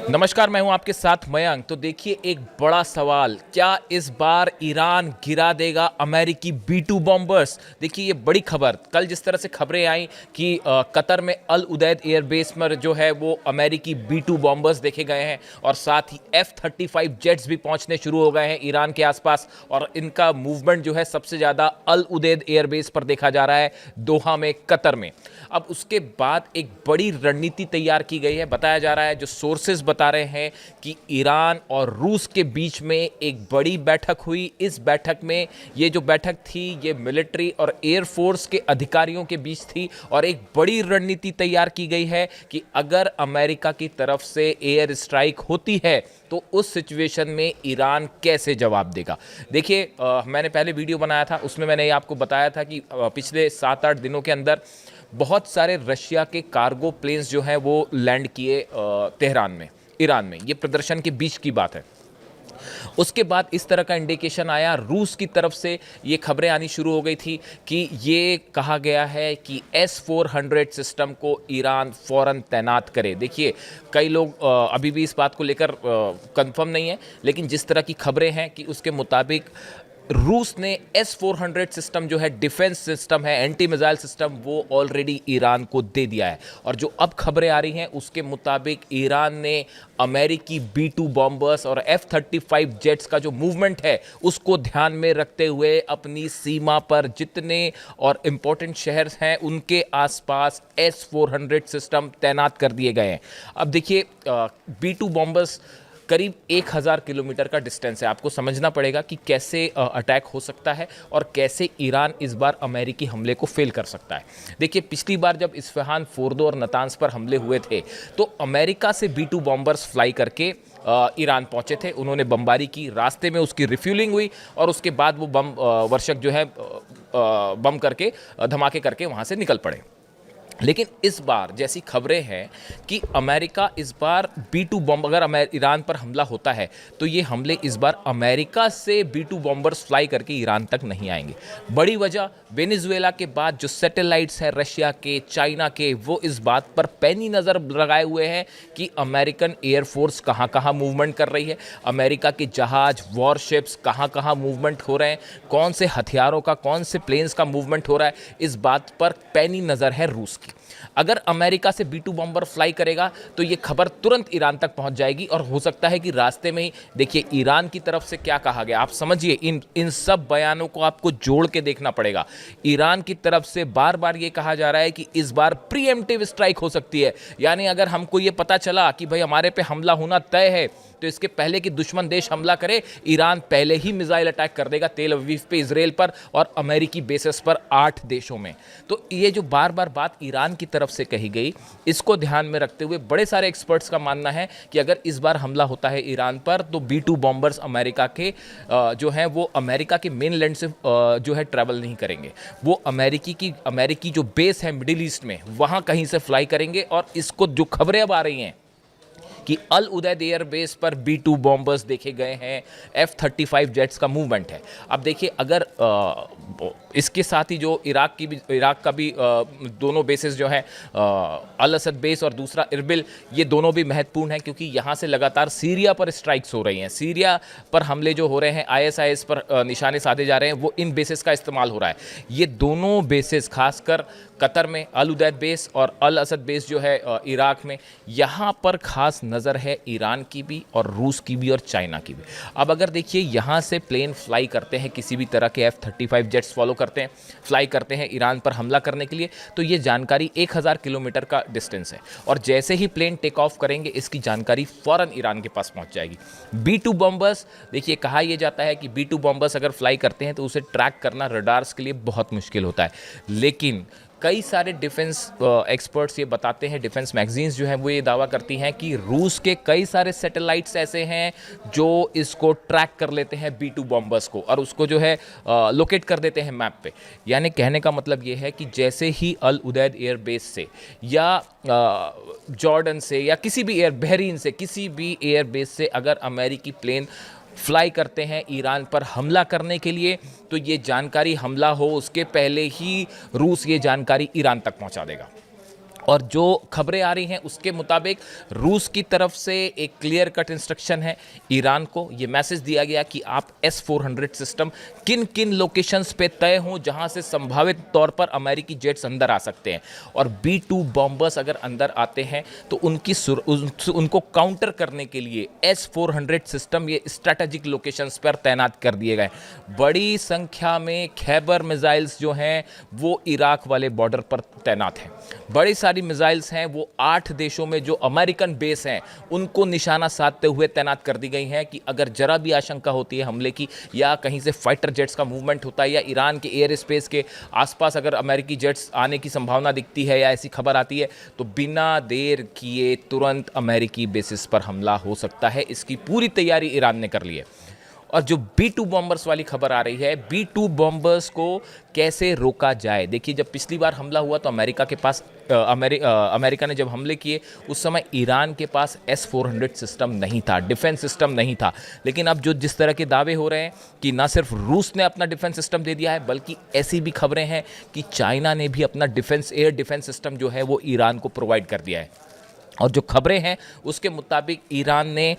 नमस्कार, मैं हूं आपके साथ मयंक। तो देखिए, एक बड़ा सवाल, क्या इस बार ईरान गिरा देगा अमेरिकी B2 बॉम्बर्स? देखिए, ये बड़ी खबर कल जिस तरह से खबरें आई कि कतर में अल उदैद एयरबेस पर जो है वो अमेरिकी B2 बॉम्बर्स देखे गए हैं और साथ ही F-35 जेट्स भी पहुंचने शुरू हो गए हैं ईरान के आसपास। और इनका मूवमेंट जो है सबसे ज़्यादा अल उदैद एयरबेस पर देखा जा रहा है, दोहा में, कतर में। अब उसके बाद एक बड़ी रणनीति तैयार की गई है। बताया जा रहा है, जो सोर्सेज बता रहे हैं कि ईरान और रूस के बीच में एक बड़ी बैठक हुई। इस बैठक में ये जो बैठक थी ये मिलिट्री और एयरफोर्स के अधिकारियों के बीच थी और एक बड़ी रणनीति तैयार की गई है कि अगर अमेरिका की तरफ से एयर स्ट्राइक होती है तो उस सिचुएशन में ईरान कैसे जवाब देगा। देखिए, मैंने पहले वीडियो बनाया था, उसमें मैंने ये आपको बताया था कि पिछले 7-8 दिनों के अंदर बहुत सारे रशिया के कार्गो प्लेन्स जो हैं वो लैंड किए तेहरान में, ईरान में। ये प्रदर्शन के बीच की बात है। उसके बाद इस तरह का इंडिकेशन आया, रूस की तरफ से ये खबरें आनी शुरू हो गई थी कि ये कहा गया है कि S-400 सिस्टम को ईरान फौरन तैनात करे। देखिए, कई लोग अभी भी इस बात को लेकर कंफर्म नहीं है, लेकिन जिस तरह की खबरें हैं कि उसके मुताबिक रूस ने S-400 सिस्टम जो है, डिफेंस सिस्टम है, एंटी मिसाइल सिस्टम, वो ऑलरेडी ईरान को दे दिया है। और जो अब खबरें आ रही हैं उसके मुताबिक ईरान ने अमेरिकी B2 बॉम्बर्स और F-35 जेट्स का जो मूवमेंट है उसको ध्यान में रखते हुए अपनी सीमा पर जितने और इम्पोर्टेंट शहर हैं उनके आसपास S-400 सिस्टम तैनात कर दिए गए हैं। अब देखिए, B2 बॉम्बर्स करीब 1000 किलोमीटर का डिस्टेंस है। आपको समझना पड़ेगा कि कैसे अटैक हो सकता है और कैसे ईरान इस बार अमेरिकी हमले को फेल कर सकता है। देखिए, पिछली बार जब इस्फहान, फोर्दो और नतांस पर हमले हुए थे तो अमेरिका से B2 बॉम्बर्स फ्लाई करके ईरान पहुंचे थे। उन्होंने बमबारी की, रास्ते में उसकी रिफ्यूलिंग हुई और उसके बाद वो बम वर्षक जो है बम करके, धमाके करके वहाँ से निकल पड़े। लेकिन इस बार जैसी खबरें हैं कि अमेरिका इस बार B2 बॉम्ब, अगर ईरान पर हमला होता है तो ये हमले इस बार अमेरिका से B2 बॉम्बर्स फ्लाई करके ईरान तक नहीं आएंगे। बड़ी वजह, वेनेजुएला के बाद जो सैटेलाइट्स हैं रशिया के, चाइना के, वो इस बात पर पैनी नज़र लगाए हुए हैं कि अमेरिकन एयरफोर्स कहाँ कहाँ मूवमेंट कर रही है, अमेरिका के जहाज, वॉरशिप्स कहाँ कहाँ मूवमेंट हो रहे हैं, कौन से हथियारों का, कौन से प्लेन्स का मूवमेंट हो रहा है। इस बात पर पैनी नज़र है रूस की। अगर अमेरिका से B2 बॉम्बर फ्लाई करेगा तो ये खबर तुरंत ईरान तक पहुंच जाएगी और हो सकता है कि रास्ते में ही, देखिए, ईरान की तरफ से क्या कहा गया आप समझिए, इन सब बयानों को आपको जोड़ के देखना पड़ेगा। ईरान की तरफ से बार बार ये कहा जा रहा है कि इस बार प्रीएम्प्टिव स्ट्राइक हो सकती है, यानी अगर हमको ये पता चला कि भाई हमारे पे हमला होना तय है तो इसके पहले कि दुश्मन देश हमला करे, ईरान पहले ही मिसाइल अटैक कर देगा तेल अवीव पे, इजराइल पर और अमेरिकी बेसेस पर 8 देशों में। तो ये जो बार बार बात ईरान की तरफ से कही गई, इसको ध्यान में रखते हुए बड़े सारे एक्सपर्ट्स का मानना है कि अगर इस बार हमला होता है ईरान पर तो B2 बॉम्बर्स अमेरिका के जो हैं वो अमेरिका के मेन लैंड से जो है ट्रैवल नहीं करेंगे। वो अमेरिकी जो बेस है मिडिल ईस्ट में, वहाँ कहीं से फ्लाई करेंगे। और इसको जो खबरें अब आ रही हैं कि अल उदैद एयरबेस पर B2 बॉम्बर्स देखे गए हैं, F-35 जेट्स का मूवमेंट है। अब देखिए, अगर इसके साथ ही जो इराक का भी दोनों बेसेस जो हैं, अल असद बेस और दूसरा इरबिल, ये दोनों भी महत्वपूर्ण हैं क्योंकि यहाँ से लगातार सीरिया पर स्ट्राइक्स हो रही हैं। सीरिया पर हमले जो हो रहे हैं, ISIS पर निशाने साधे जा रहे हैं, वो इन बेसेस का इस्तेमाल हो रहा है। ये दोनों बेसेस, खासकर कतर में अल उदैद बेस और अल असद बेस जो है इराक में, यहाँ पर खास नज़र है ईरान की भी और रूस की भी और चाइना की भी। अब अगर देखिए, यहाँ से प्लेन फ्लाई करते हैं, किसी भी तरह के F-35 जेट्स फॉलो करते हैं, फ्लाई करते हैं ईरान पर हमला करने के लिए, तो ये जानकारी 1000 किलोमीटर का डिस्टेंस है और जैसे ही प्लेन टेक ऑफ करेंगे इसकी जानकारी फ़ौरन ईरान के पास पहुँच जाएगी। B2 बॉम्बर्स, देखिए, कहा यह जाता है कि B2 बॉम्बर्स अगर फ्लाई करते हैं तो उसे ट्रैक करना रडार्स के लिए बहुत मुश्किल होता है। लेकिन कई सारे डिफेंस एक्सपर्ट्स ये बताते हैं, डिफेंस मैगजीन्स जो हैं वो ये दावा करती हैं कि रूस के कई सारे सैटेलाइट्स ऐसे हैं जो इसको ट्रैक कर लेते हैं B2 बॉम्बर्स को और उसको जो है लोकेट कर देते हैं मैप पे। यानी कहने का मतलब ये है कि जैसे ही अल उदैद एयर बेस से या जॉर्डन से या किसी भी बहरीन से, किसी भी एयर बेस से अगर अमेरिकी प्लेन फ्लाई करते हैं ईरान पर हमला करने के लिए, तो ये जानकारी हमला हो उसके पहले ही रूस ये जानकारी ईरान तक पहुंचा देगा। और जो खबरें आ रही हैं उसके मुताबिक रूस की तरफ से एक क्लियर कट इंस्ट्रक्शन है ईरान को, ये मैसेज दिया गया कि आप S-400 सिस्टम किन किन लोकेशंस पे तय हों जहां से संभावित तौर पर अमेरिकी जेट्स अंदर आ सकते हैं, और B-2 बॉम्बर्स अगर अंदर आते हैं तो उनको काउंटर करने के लिए S-400 सिस्टम ये स्ट्रैटेजिक लोकेशंस पर तैनात कर दिए गए। बड़ी संख्या में खैबर मिसाइल्स जो हैं वो इराक वाले बॉर्डर पर तैनात हैं। बड़ी सारी मिसाइल्स हैं वो 8 देशों में जो अमेरिकन बेस हैं उनको निशाना साधते हुए तैनात कर दी गई हैं कि अगर जरा भी आशंका होती है हमले की, या कहीं से फाइटर जेट्स का मूवमेंट होता है, या ईरान के एयर स्पेस के आसपास अगर अमेरिकी जेट्स आने की संभावना दिखती है या ऐसी खबर आती है, तो बिना देर किए तुरंत अमेरिकी बेसिस पर हमला हो सकता है। इसकी पूरी तैयारी ईरान ने कर ली है। और जो B-2 बॉम्बर्स वाली खबर आ रही है, B-2 बॉम्बर्स को कैसे रोका जाए। देखिए, जब पिछली बार हमला हुआ तो अमेरिका के पास अमेरिका ने जब हमले किए उस समय ईरान के पास S-400 सिस्टम नहीं था, डिफेंस सिस्टम नहीं था। लेकिन अब जो जिस तरह के दावे हो रहे हैं कि ना सिर्फ रूस ने अपना डिफेंस सिस्टम दे दिया है, बल्कि ऐसी भी खबरें हैं कि चाइना ने भी अपना एयर डिफेंस सिस्टम जो है वो ईरान को प्रोवाइड कर दिया है। और जो खबरें हैं उसके मुताबिक ईरान ने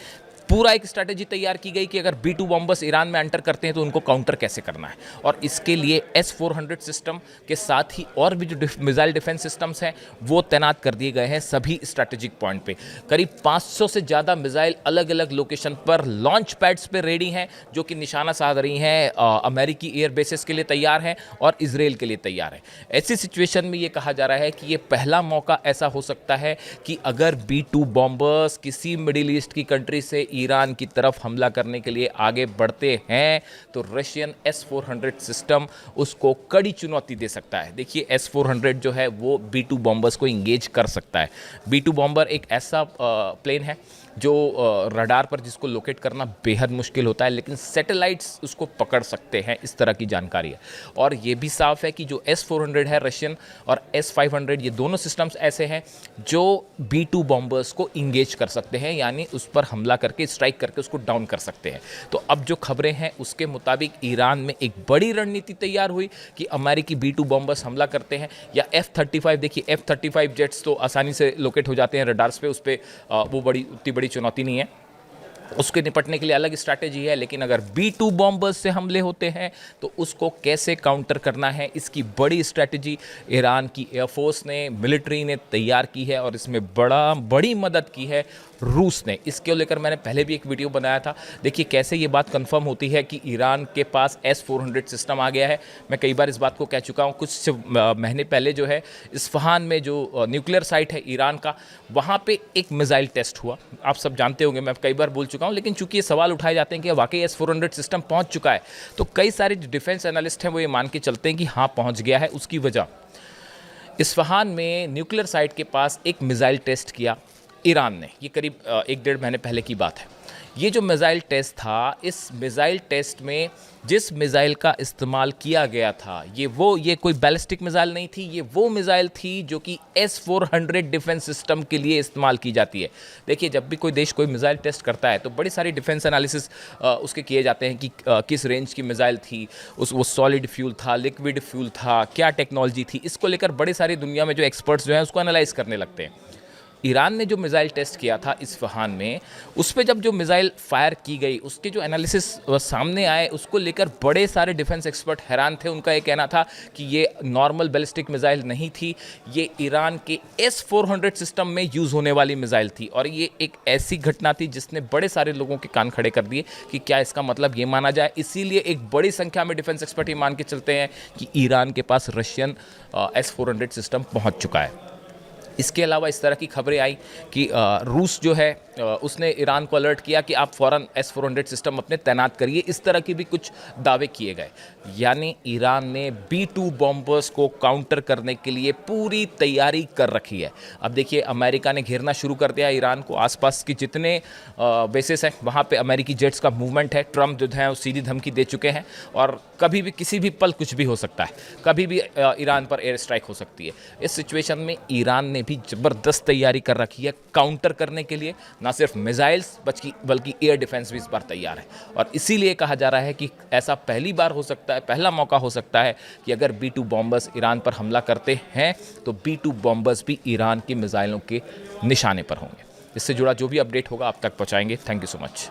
पूरा एक स्ट्रैटेजी तैयार की गई कि अगर B-2 बॉम्बर्स ईरान में एंटर करते हैं तो उनको काउंटर कैसे करना है, और इसके लिए S-400 सिस्टम के साथ ही और भी जो मिसाइल डिफेंस सिस्टम्स हैं वो तैनात कर दिए गए हैं सभी स्ट्रैटेजिक पॉइंट पे। करीब 500 से ज़्यादा मिसाइल अलग अलग लोकेशन पर लॉन्च पैड्स पे रेडी हैं, जो कि निशाना साध रही हैं अमेरिकी एयर बेसिस के लिए तैयार हैं और इसराइल के लिए तैयार हैं। ऐसी सिचुएशन में ये कहा जा रहा है कि ये पहला मौका ऐसा हो सकता है कि अगर B-2 बॉम्बर्स किसी मिडिल ईस्ट की कंट्री से ईरान की तरफ हमला करने के लिए आगे बढ़ते हैं तो रशियन S-400 सिस्टम उसको कड़ी चुनौती दे सकता है। देखिए, S-400 जो है वो B-2 बॉम्बर्स को इंगेज कर सकता है। B-2 बॉम्बर एक ऐसा प्लेन है जो रडार पर जिसको लोकेट करना बेहद मुश्किल होता है, लेकिन सैटेलाइट्स उसको पकड़ सकते हैं, इस तरह की जानकारी है। और ये भी साफ है कि जो S-400 है रशियन और S-500, ये दोनों सिस्टम्स ऐसे हैं जो B-2 बॉम्बर्स को इंगेज कर सकते हैं, यानी उस पर हमला करके स्ट्राइक करके उसको डाउन कर सकते हैं। तो अब जो खबरें हैं उसके मुताबिक ईरान में एक बड़ी रणनीति तैयार हुई कि अमेरिकी B-2 बॉम्बर्स हमला करते हैं या F-35, देखिए F-35 जेट्स तो आसानी से लोकेट हो जाते हैं रडार्स पे, उस पर वो उतनी बड़ी चुनौती नहीं है, उसके निपटने के लिए अलग स्ट्रैटेजी है। लेकिन अगर B-2 बॉम्बर्स से हमले होते हैं तो उसको कैसे काउंटर करना है, इसकी बड़ी स्ट्रैटेजी ईरान की एयरफोर्स ने, मिलिट्री ने तैयार की है, और इसमें बड़ी मदद की है रूस ने। इसके लेकर मैंने पहले भी एक वीडियो बनाया था। देखिए कैसे ये बात कंफर्म होती है कि ईरान के पास S-400 सिस्टम आ गया है। मैं कई बार इस बात को कह चुका हूँ। कुछ महीने पहले जो है इस्फहान में जो न्यूक्लियर साइट है ईरान का, वहाँ पे एक मिसाइल टेस्ट हुआ। आप सब जानते होंगे, मैं कई बार बोल चुका हूँ, लेकिन चूंकि ये सवाल उठाए जाते हैं कि वाकई S-400 सिस्टम पहुँच चुका है, तो कई सारे जो डिफेंस एनालिस्ट हैं वो ये मान के चलते हैं कि हाँ पहुँच गया है। उसकी वजह, इस्फहान में न्यूक्लियर साइट के पास एक मिसाइल टेस्ट किया ईरान ने। ये करीब 1-1.5 महीने पहले की बात है। ये जो मिसाइल टेस्ट था, इस मिसाइल टेस्ट में जिस मिसाइल का इस्तेमाल किया गया था ये कोई बैलिस्टिक मिसाइल नहीं थी, ये वो मिसाइल थी जो कि S-400 डिफेंस सिस्टम के लिए इस्तेमाल की जाती है। देखिए, जब भी कोई देश कोई मिसाइल टेस्ट करता है तो बड़ी सारी डिफेंस एनालिसिस उसके किए जाते हैं कि किस रेंज की मिसाइल थी, वो सॉलिड फ्यूल था, लिक्विड फ्यूल था, क्या टेक्नोलॉजी थी। इसको लेकर बड़े सारी दुनिया में जो एक्सपर्ट्स जो हैं उसको एनालाइज करने लगते हैं। ईरान ने जो मिसाइल टेस्ट किया था इस्फहान में, उस पर जब जो मिसाइल फायर की गई उसके जो एनालिसिस सामने आए, उसको लेकर बड़े सारे डिफेंस एक्सपर्ट हैरान थे। उनका ये कहना था कि ये नॉर्मल बैलिस्टिक मिसाइल नहीं थी, ये ईरान के S-400 सिस्टम में यूज़ होने वाली मिसाइल थी। और ये एक ऐसी घटना थी जिसने बड़े सारे लोगों के कान खड़े कर दिए कि क्या इसका मतलब ये माना जाए। इसीलिए एक बड़ी संख्या में डिफेंस एक्सपर्ट ये मान के चलते हैं कि ईरान के पास रशियन S-400 सिस्टम पहुँच चुका है। इसके अलावा इस तरह की खबरें आई कि रूस जो है उसने ईरान को अलर्ट किया कि आप फ़ौरन S-400 सिस्टम अपने तैनात करिए। इस तरह के भी कुछ दावे किए गए। यानी ईरान ने B-2 बॉम्बर्स को काउंटर करने के लिए पूरी तैयारी कर रखी है। अब देखिए, अमेरिका ने घेरना शुरू कर दिया ईरान को। आसपास की जितने बेसेस हैं वहाँ पे अमेरिकी जेट्स का मूवमेंट है। ट्रम्प जो है वो सीधी धमकी दे चुके हैं और कभी भी किसी भी पल कुछ भी हो सकता है, कभी भी ईरान पर एयर स्ट्राइक हो सकती है। इस सिचुएशन में ईरान ने भी ज़बरदस्त तैयारी कर रखी है काउंटर करने के लिए। ना सिर्फ मिसाइल्स बल्कि एयर डिफेंस भी इस बार तैयार है। और इसीलिए कहा जा रहा है कि ऐसा पहली बार हो सकता है, पहला मौका हो सकता है कि अगर B-2 बॉम्बर्स ईरान पर हमला करते हैं तो B-2 बॉम्बर्स भी ईरान की मिसाइलों के निशाने पर होंगे। इससे जुड़ा जो भी अपडेट होगा आप तक पहुंचाएंगे। Thank you so much.